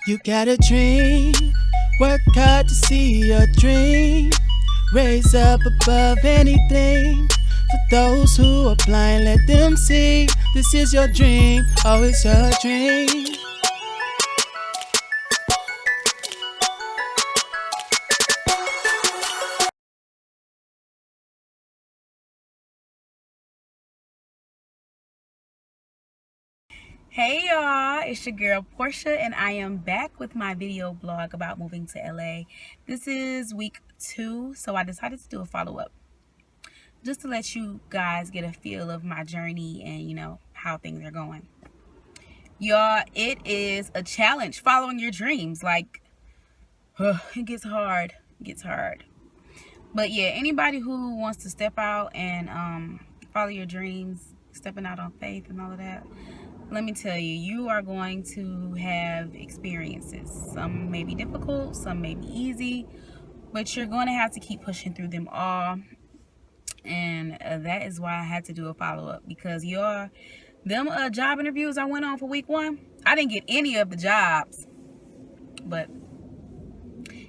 You got a dream, work hard to see your dream. Raise up above anything. For those who are blind, let them see. This is your dream, always your dream. Hey y'all, it's your girl Portia and I am back with my video blog about moving to LA. This is week 2, so I decided to do a follow-up just to let you guys get a feel of my journey and how things are going. Y'all, it is a challenge following your dreams. Like, it gets hard. But yeah, anybody who wants to step out and follow your dreams, stepping out on faith and all of that, let me tell you, you are going to have experiences. Some may be difficult, some may be easy, but you're going to have to keep pushing through them all. And that is why I had to do a follow-up, because them job interviews I went on for week 1, I didn't get any of the jobs, but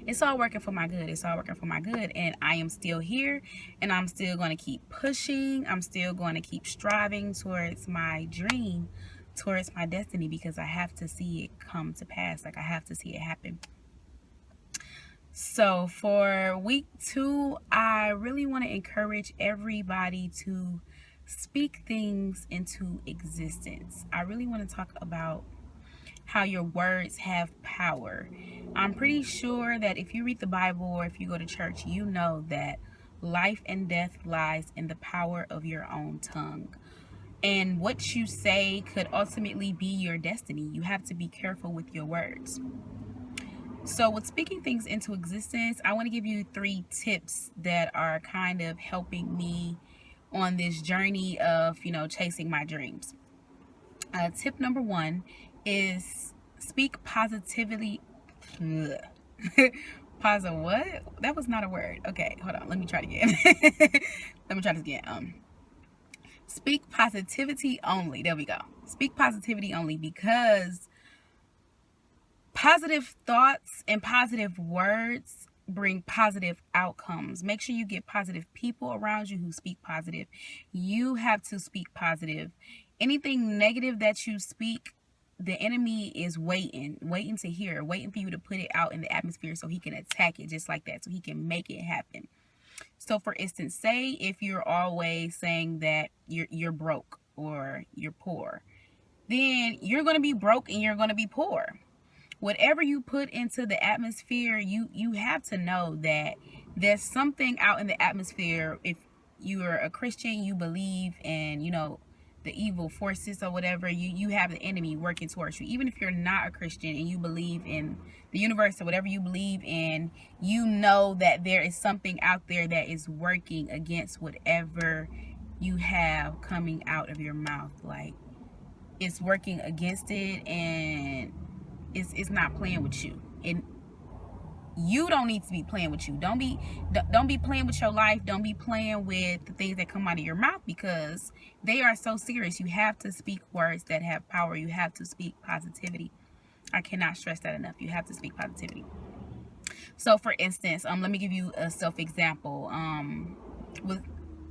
it's all working for my good. And I am still here, and I'm still going to keep pushing. I'm still going to keep striving towards my dream, towards my destiny, because I have to see it come to pass. Like, I have to see it happen. So for week 2, I really want to encourage everybody to speak things into existence. I really want to talk about how your words have power. I'm pretty sure that if you read the Bible or if you go to church, you know that life and death lies in the power of your own tongue. And what you say could ultimately be your destiny. You have to be careful with your words. So with speaking things into existence, I want to give you 3 tips that are kind of helping me on this journey of, chasing my dreams. Tip number 1 is speak positively. Positive what? That was not a word. Okay, hold on. Let me try it again. Let me try this again. Speak positivity only. There we go. Speak positivity only, because positive thoughts and positive words bring positive outcomes. Make sure you get positive people around you who speak positive. You have to speak positive. Anything negative that you speak, the enemy is waiting to hear, waiting for you to put it out in the atmosphere so he can attack it just like that, so he can make it happen. So for instance, say if you're always saying that you're broke or you're poor, then you're going to be broke and you're going to be poor. Whatever you put into the atmosphere, you have to know that there's something out in the atmosphere. If you are a Christian, you believe in, the evil forces or whatever, you have the enemy working towards you. Even if you're not a Christian and you believe in the universe or whatever you believe in, you know that there is something out there that is working against whatever you have coming out of your mouth. Like, it's working against it, and it's not playing with you. And you don't need to be playing with you. Don't be playing with your life. Don't be playing with the things that come out of your mouth, because they are so serious. You have to speak words that have power. You have to speak positivity. I cannot stress that enough. You have to speak positivity. So for instance, let me give you a self-example. With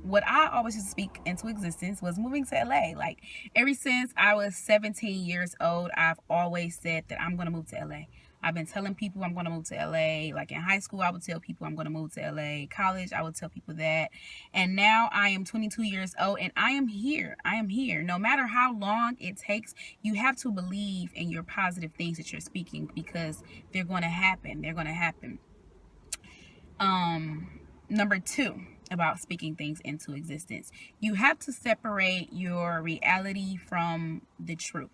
what I always used to speak into existence was moving to LA. Like, ever since I was 17 years old, I've always said that I'm going to move to LA. I've been telling people I'm going to move to LA. Like, in high school, I would tell people I'm going to move to LA. College, I would tell people that. And now I am 22 years old and I am here. No matter how long it takes, you have to believe in your positive things that you're speaking, because they're going to happen. Number 2 about speaking things into existence. You have to separate your reality from the truth.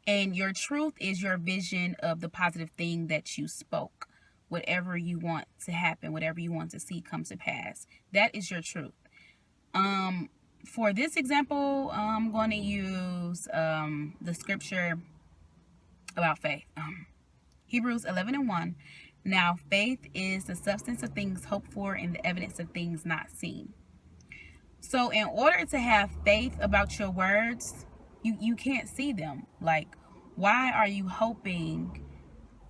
And your truth is your vision of the positive thing that you spoke. Whatever you want to happen, whatever you want to see come to pass, that is your truth. For this example, I'm going to use the scripture about faith. Hebrews 11:1. Now faith is the substance of things hoped for and the evidence of things not seen. So in order to have faith about your words, you can't see them. Like, Why are you hoping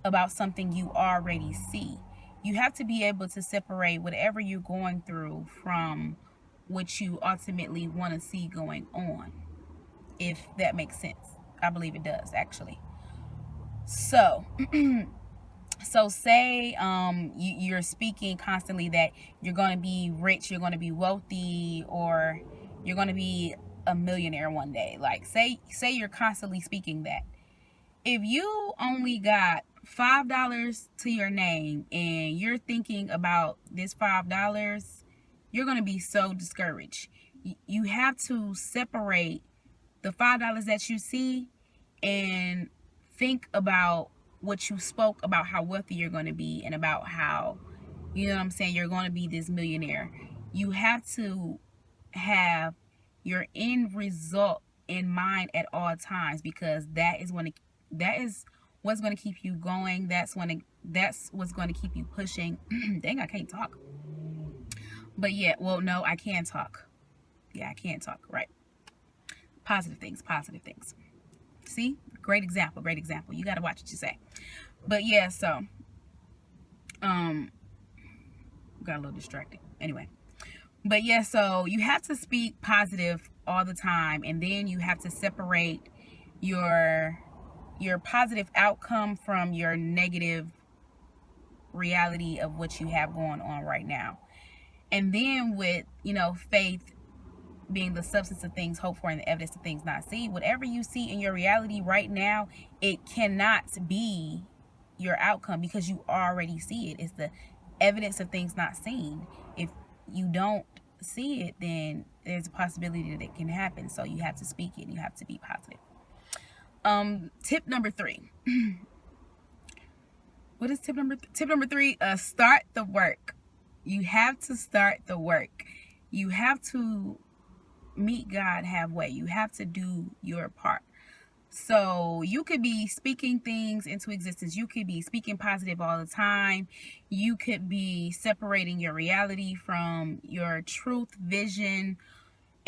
about something you already see? You have to be able to separate whatever you're going through from what you ultimately want to see going on, if that makes sense. I believe it does, actually. So, say you're speaking constantly that you're going to be rich, you're going to be wealthy, or you're going to be a millionaire one day. Like, say you're constantly speaking that. If you only got $5 to your name and you're thinking about this $5, you're going to be so discouraged. You have to separate the $5 that you see and think about what you spoke about, how wealthy you're going to be, and about how, you know what I'm saying, you're going to be this millionaire. You have to have your end result in mind at all times, because that is what's going to keep you going. That's what's going to keep you pushing. Dang, I can't talk. But yeah, well, no, I can talk. Yeah, I can talk. Right. Positive things. Positive things. See, great example. Great example. You got to watch what you say. But yeah, so got a little distracted. Anyway. But yeah, so you have to speak positive all the time, and then you have to separate your positive outcome from your negative reality of what you have going on right now. And then with, faith being the substance of things hoped for and the evidence of things not seen, whatever you see in your reality right now, it cannot be your outcome because you already see it. It's the evidence of things not seen. If you don't see it, then there's a possibility that it can happen. So you have to speak it and you have to be positive. Tip number 3. What is tip number 3? Start the work. You have to start the work. You have to meet God halfway. You have to do your part. So you could be speaking things into existence. You could be speaking positive all the time. You could be separating your reality from your truth vision.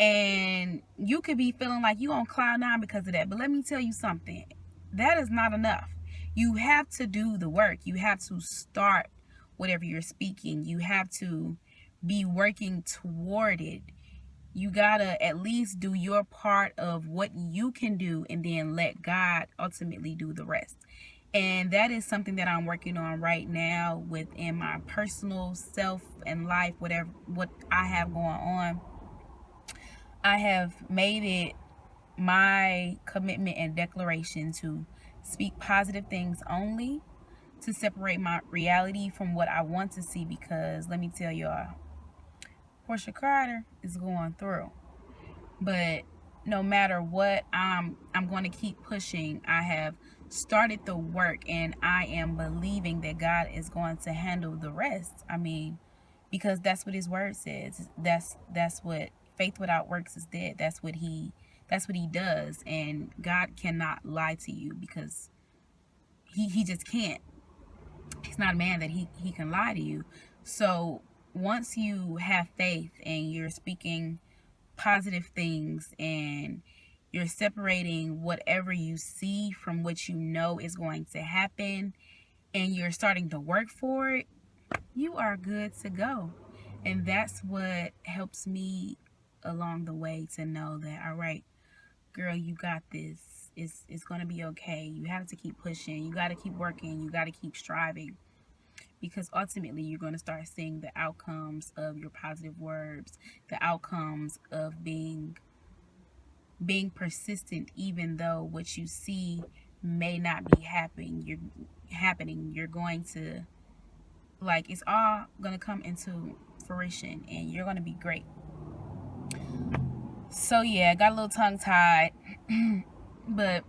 And you could be feeling like you on cloud 9 because of that. But let me tell you something. That is not enough. You have to do the work. You have to start whatever you're speaking. You have to be working toward it. You gotta at least do your part of what you can do, and then let God ultimately do the rest. And that is something that I'm working on right now within my personal self and life, what I have going on. I have made it my commitment and declaration to speak positive things only, to separate my reality from what I want to see, because let me tell y'all, Portia Carter is going through. But no matter what, I'm going to keep pushing. I have started the work, and I am believing that God is going to handle the rest. I mean, because that's what his word says. That's what faith without works is dead. That's what he does. And God cannot lie to you, because he just can't. He's not a man that he can lie to you. So once you have faith and you're speaking positive things and you're separating whatever you see from what you know is going to happen, and you're starting to work for it, you are good to go. And that's what helps me along the way to know that, all right, girl, you got this. It's going to be okay. You have to keep pushing. You got to keep working. You got to keep striving, because ultimately you're going to start seeing the outcomes of your positive words, the outcomes of being persistent, even though what you see may not be happening. You're going to, like, it's all going to come into fruition, and you're going to be great. So yeah, I got a little tongue tied, but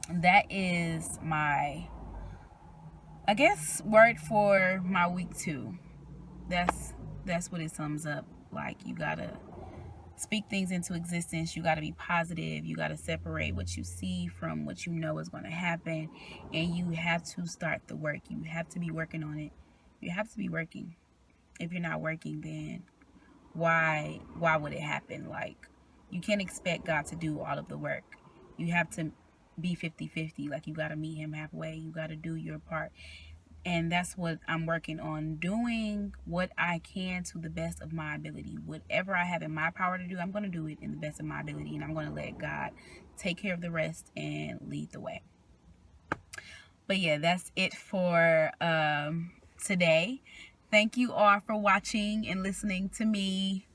that is my, I guess, word for my week 2. That's what it sums up. Like, you gotta speak things into existence. You gotta be positive. You gotta separate what you see from what you know is going to happen, and you have to start the work. You have to be working on it. You have to be working. If you're not working, then why would it happen? Like, you can't expect God to do all of the work. You have to be 50-50. Like, you got to meet him halfway. You got to do your part. And that's what I'm working on, doing what I can to the best of my ability. Whatever I have in my power to do, I'm going to do it in the best of my ability. And I'm going to let God take care of the rest and lead the way. But yeah, that's it for today. Thank you all for watching and listening to me.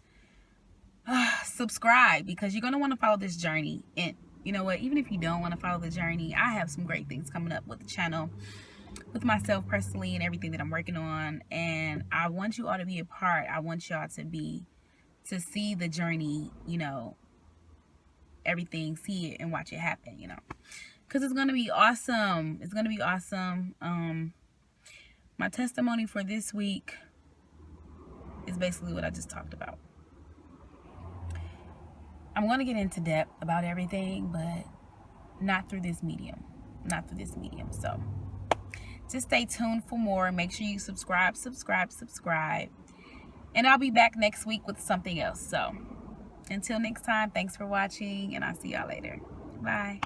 Subscribe, because you're going to want to follow this journey. And you know what? Even if you don't want to follow the journey, I have some great things coming up with the channel, with myself personally, and everything that I'm working on. And I want you all to be a part. I want y'all to see the journey, you know, everything, see it and watch it happen, you know, because it's going to be awesome. It's going to be awesome. My testimony for this week is basically what I just talked about. I'm going to get into depth about everything, but not through this medium. Not through this medium. So just stay tuned for more. Make sure you subscribe. And I'll be back next week with something else. So until next time, thanks for watching, and I'll see y'all later. Bye.